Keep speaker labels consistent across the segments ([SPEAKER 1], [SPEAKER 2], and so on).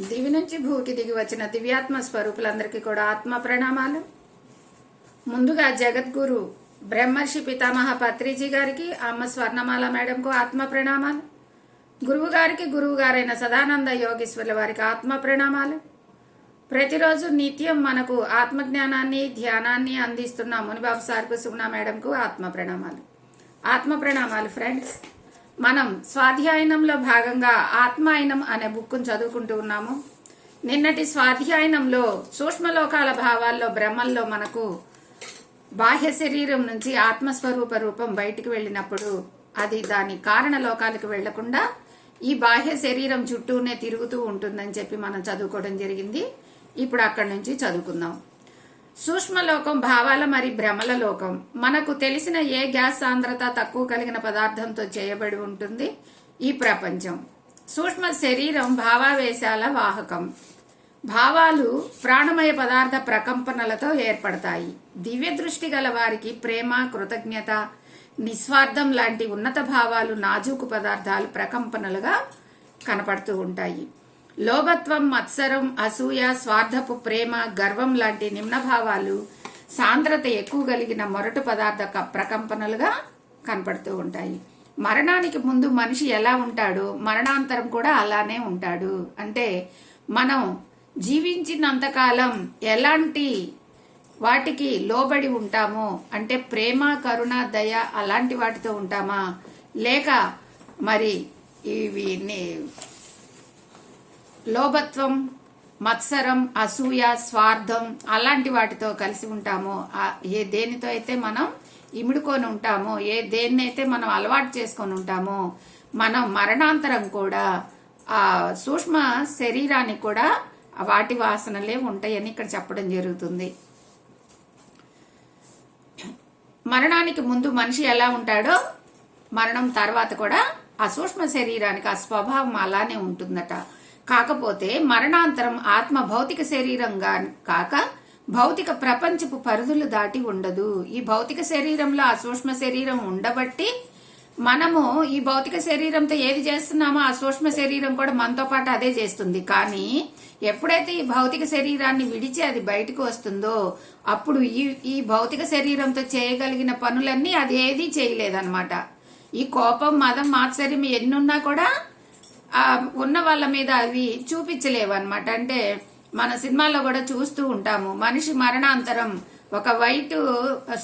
[SPEAKER 1] దివి నుంచి భూకి దిగి వచ్చిన దివ్యాత్మ స్వరూపులందరికీ కూడా ఆత్మ ప్రణామాలు. ముందుగా జగద్గురు బ్రహ్మర్షి పితామహ పత్రిజీ గారికి, అమ్మ స్వర్ణమాల మేడంకు ఆత్మ ప్రణామాలు. గురువు గారికి, గురువు గారైన సదానంద యోగీశ్వర్ల వారికి ఆత్మ ప్రణామాలు. ప్రతిరోజు నిత్యం మనకు ఆత్మజ్ఞానాన్ని, ధ్యానాన్ని అందిస్తున్న మునిబాబు సార్కు, సుగుణ మేడంకు ఆత్మ ప్రణామాలు. ఆత్మ ప్రణామాలు ఫ్రెండ్స్. మనం స్వాధ్యాయనంలో భాగంగా ఆత్మాయనం అనే బుక్ను చదువుకుంటూ ఉన్నాము. నిన్నటి స్వాధ్యాయనంలో సూక్ష్మలోకాల భావాల్లో బ్రహ్మల్లో మనకు బాహ్య శరీరం నుంచి ఆత్మస్వరూప రూపం బయటికి వెళ్ళినప్పుడు అది దాని కారణ లోకాలకు వెళ్లకుండా ఈ బాహ్య శరీరం చుట్టూనే తిరుగుతూ ఉంటుందని చెప్పి మనం చదువుకోవడం జరిగింది. ఇప్పుడు అక్కడి నుంచి చదువుకుందాం. సూక్ష్మలోకం భావాల మరి భ్రమల లోకం. మనకు తెలిసిన ఏ గ్యాస్ సాంద్రత తక్కువ కలిగిన పదార్థంతో చేయబడి ఉంటుంది ఈ ప్రపంచం. సూక్ష్మ శరీరం భావావేశాల వాహకం. భావాలు ప్రాణమయ పదార్థ ప్రకంపనలతో ఏర్పడతాయి. దివ్య దృష్టి గల వారికి ప్రేమ, కృతజ్ఞత, నిస్వార్థం లాంటి ఉన్నత భావాలు నాజూకు పదార్థాలు ప్రకంపనలుగా కనపడుతూ ఉంటాయి. లోభత్వం, మత్సరం, అసూయ, స్వార్థపు ప్రేమ, గర్వం లాంటి నిమ్నభావాలు సాంద్రత ఎక్కువ కలిగిన మొరటు పదార్థ ప్రకంపనలుగా కనపడుతూ ఉంటాయి. మరణానికి ముందు మనిషి ఎలా ఉంటాడో మరణాంతరం కూడా అలానే ఉంటాడు. అంటే మనం జీవించినంతకాలం ఎలాంటి వాటికి లోబడి ఉంటామో, అంటే ప్రేమ, కరుణ, దయ అలాంటి వాటితో ఉంటామా, లేక మరి ఇవి లోభత్వం, మత్సరం, అసూయ, స్వార్థం అలాంటి వాటితో కలిసి ఉంటామో, ఏ దేనితో అయితే మనం ఇమిడుకొని ఉంటామో, ఏ దేన్నైతే మనం అలవాటు చేసుకొని ఉంటామో, మనం మరణాంతరం కూడా ఆ సూక్ష్మ శరీరానికి కూడా వాటి వాసనలే ఉంటాయని ఇక్కడ చెప్పడం జరుగుతుంది. మరణానికి ముందు మనిషి ఎలా ఉంటాడో మరణం తర్వాత కూడా ఆ సూక్ష్మ శరీరానికి ఆ స్వభావం అలానే ఉంటుందట. కాకపోతే మరణాంతరం ఆత్మ భౌతిక శరీరంగా కాక భౌతిక ప్రపంచపు పరిధులు దాటి ఉండదు. ఈ భౌతిక శరీరంలో ఆ సూక్ష్మ శరీరం ఉండబట్టి మనము ఈ భౌతిక శరీరంతో ఏది చేస్తున్నామో ఆ సూక్ష్మ శరీరం కూడా మనతో పాటు అదే చేస్తుంది. కానీ ఎప్పుడైతే ఈ భౌతిక శరీరాన్ని విడిచి అది బయటకు వస్తుందో అప్పుడు ఈ భౌతిక శరీరంతో చేయగలిగిన పనులన్నీ అది ఏదీ చేయలేదన్నమాట. ఈ కోపం, మదం, మాత్సర్యం ఎన్నున్నా కూడా ఉన్న వాళ్ళ మీద అవి చూపించలేవు అనమాట. అంటే మన సినిమాల్లో కూడా చూస్తూ ఉంటాము, మనిషి మరణాంతరం ఒక వైట్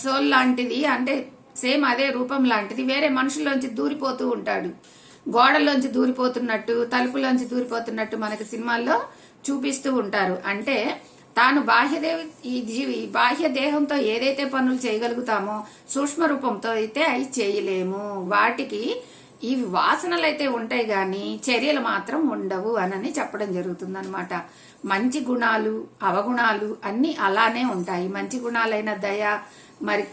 [SPEAKER 1] సోల్ లాంటిది, అంటే సేమ్ అదే రూపం లాంటిది వేరే మనుషుల్లోంచి దూరిపోతూ ఉంటాడు. గోడల్లోంచి దూరిపోతున్నట్టు, తలుపులోంచి దూరిపోతున్నట్టు మనకి సినిమాల్లో చూపిస్తూ ఉంటారు. అంటే తాను బాహ్య దేహంతో ఏదైతే పనులు చేయగలుగుతామో సూక్ష్మ రూపంతో అయితే అవి చేయలేము. వాటికి ఈ వాసనలు అయితే ఉంటాయి గాని చర్యలు మాత్రం ఉండవు అని చెప్పడం జరుగుతుంది అనమాట. మంచి గుణాలు, అవగుణాలు అన్ని అలానే ఉంటాయి. మంచి గుణాలైన దయ, మరి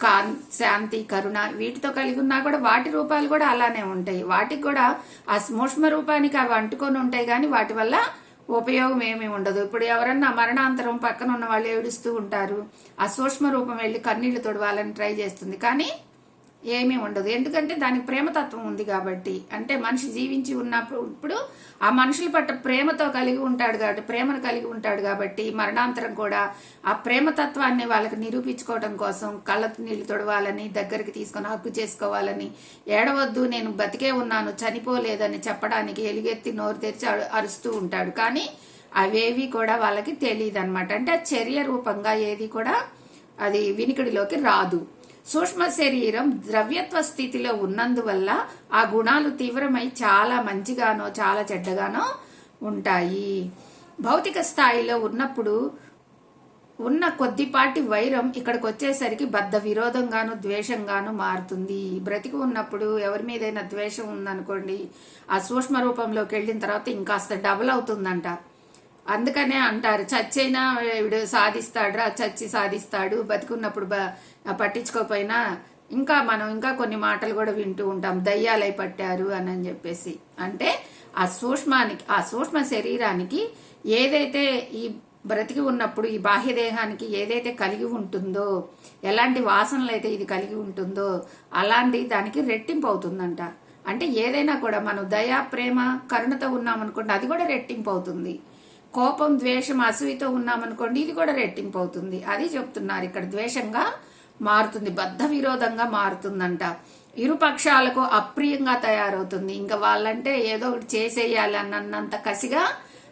[SPEAKER 1] శాంతి, కరుణ వీటితో కలిగి ఉన్నా కూడా వాటి రూపాలు కూడా అలానే ఉంటాయి. వాటికి కూడా ఆ సూక్ష్మ రూపానికి అవి అంటుకొని ఉంటాయి కానీ వాటి వల్ల ఉపయోగం ఏమీ ఉండదు. ఇప్పుడు ఎవరన్నా మరణాంతరం పక్కన ఉన్న వాళ్ళు ఏడుస్తూ ఉంటారు, ఆ సూక్ష్మ రూపం వెళ్ళి కన్నీళ్లు తొడవాలని ట్రై చేస్తుంది కానీ ఏమీ ఉండదు. ఎందుకంటే దానికి ప్రేమతత్వం ఉంది కాబట్టి. అంటే మనిషి జీవించి ఉన్నప్పుడు ఆ మనుషుల పట్ల ప్రేమతో కలిగి ఉంటాడు కాబట్టి, ప్రేమను కలిగి ఉంటాడు కాబట్టి మరణాంతరం కూడా ఆ ప్రేమతత్వాన్ని వాళ్ళకి నిరూపించుకోవడం కోసం కళ్ళకు నీళ్లు తొడవాలని, దగ్గరికి తీసుకొని హక్కు చేసుకోవాలని, ఏడవద్దు నేను బతికే ఉన్నాను చనిపోలేదని చెప్పడానికి ఎలుగెత్తి నోరు తెరిచి అరుస్తూ ఉంటాడు. కానీ అవేవి కూడా వాళ్ళకి తెలియదు అనమాట. అంటే చర్య రూపంగా ఏది కూడా అది వినికిడిలోకి రాదు. సూక్ష్మ శరీరం ద్రవ్యత్వ స్థితిలో ఉన్నందువల్ల ఆ గుణాలు తీవ్రమై చాలా మంచిగానో చాలా చెడ్డగానో ఉంటాయి. భౌతిక స్థాయిలో ఉన్నప్పుడు ఉన్న కొద్దిపాటి వైరం ఇక్కడికి వచ్చేసరికి బద్ధ విరోధంగాను ద్వేషంగాను మారుతుంది. బ్రతికి ఉన్నప్పుడు ఎవరి మీదైనా ద్వేషం ఉందనుకోండి, ఆ సూక్ష్మ రూపంలోకి వెళ్ళిన తర్వాత ఇంకాస్త డబుల్ అవుతుందంట. అందుకనే అంటారు చచ్చైనా వీడు సాధిస్తాడురా, చచ్చి సాధిస్తాడు, బతికున్నప్పుడు పట్టించుకోకపోయినా మనం ఇంకా కొన్ని మాటలు కూడా వింటూ ఉంటాం, దయ్యాలై పట్టారు అని చెప్పేసి. అంటే ఆ సూక్ష్మ శరీరానికి ఏదైతే ఈ బ్రతికి ఉన్నప్పుడు ఈ బాహ్య దేహానికి ఏదైతే కలిగి ఉంటుందో, ఎలాంటి వాసనలు అయితే ఇది కలిగి ఉంటుందో అలాంటి దానికి రెట్టింపు అవుతుందంట. అంటే ఏదైనా కూడా మనం దయ, ప్రేమ, కరుణతో ఉన్నామనుకోండి అది కూడా రెట్టింపు అవుతుంది. కోపం, ద్వేషం, అసూయతో ఉన్నామనుకోండి, ఇది కూడా రెట్టింపు అవుతుంది. అది చెప్తున్నారు ఇక్కడ. ద్వేషంగా మారుతుంది, బద్ధ విరోధంగా మారుతుందంట. ఇరు పక్షాలకు అప్రియంగా తయారవుతుంది. ఇంకా వాళ్ళంటే ఏదో ఒకటి చేసేయాలి అన్నంత కసిగా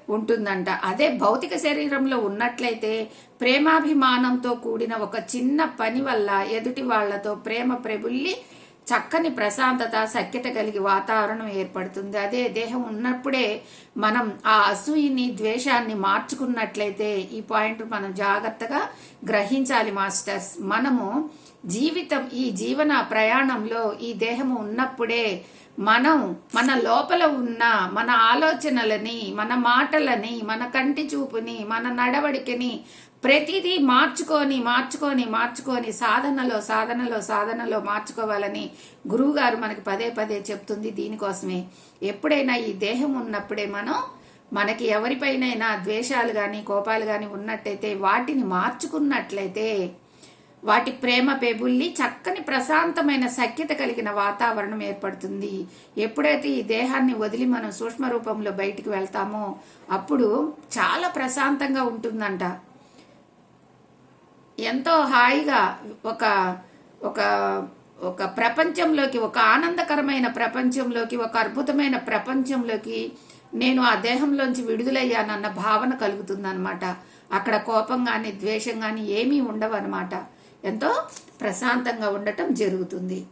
[SPEAKER 1] ఉంటుందంట. అదే భౌతిక శరీరంలో ఉన్నట్లయితే ప్రేమాభిమానంతో కూడిన ఒక చిన్న పని వల్ల ఎదుటి వాళ్లతో ప్రేమ ప్రబుల్లి చక్కని ప్రశాంతత, సఖ్యత కలిగి వాతావరణం ఏర్పడుతుంది. అదే దేహం ఉన్నప్పుడే మనం ఆ అసూయని, ద్వేషాన్ని మార్చుకున్నట్లయితే, ఈ పాయింట్ మనం జాగ్రత్తగా గ్రహించాలి మాస్టర్స్. మనము ఈ జీవన ప్రయాణంలో ఈ దేహము ఉన్నప్పుడే మనం మన లోపల ఉన్న మన ఆలోచనలని, మన మాటలని, మన కంటి చూపుని, మన నడవడికని ప్రతిదీ మార్చుకొని సాధనలో మార్చుకోవాలని గురువు గారు మనకి పదే పదే చెప్తుంది. దీనికోసమే ఎప్పుడైనా ఈ దేహం ఉన్నప్పుడే మనకి ఎవరిపైనైనా ద్వేషాలు గాని, కోపాలు గాని ఉన్నట్టయితే వాటిని మార్చుకున్నట్లయితే వాటి ప్రేమ పెబుల్లి చక్కని ప్రశాంతమైన సఖ్యత కలిగిన వాతావరణం ఏర్పడుతుంది. ఎప్పుడైతే ఈ దేహాన్ని వదిలి మనం సూక్ష్మ రూపంలో బయటికి వెళ్తామో అప్పుడు చాలా ప్రశాంతంగా ఉంటుందంట. ఎంతో హాయిగా ఒక ఒక ఒక ప్రపంచంలోకి, ఒక ఆనందకరమైన ప్రపంచంలోకి, ఒక అద్భుతమైన ప్రపంచంలోకి నేను ఆ దేహంలోంచి విడుదలయ్యానన్న భావన కలుగుతుందన్నమాట. అక్కడ కోపం కానీ, ద్వేషం కానీ ఏమీ ఉండవు అన్నమాట. ఎంతో ప్రశాంతంగా ఉండటం జరుగుతుంది.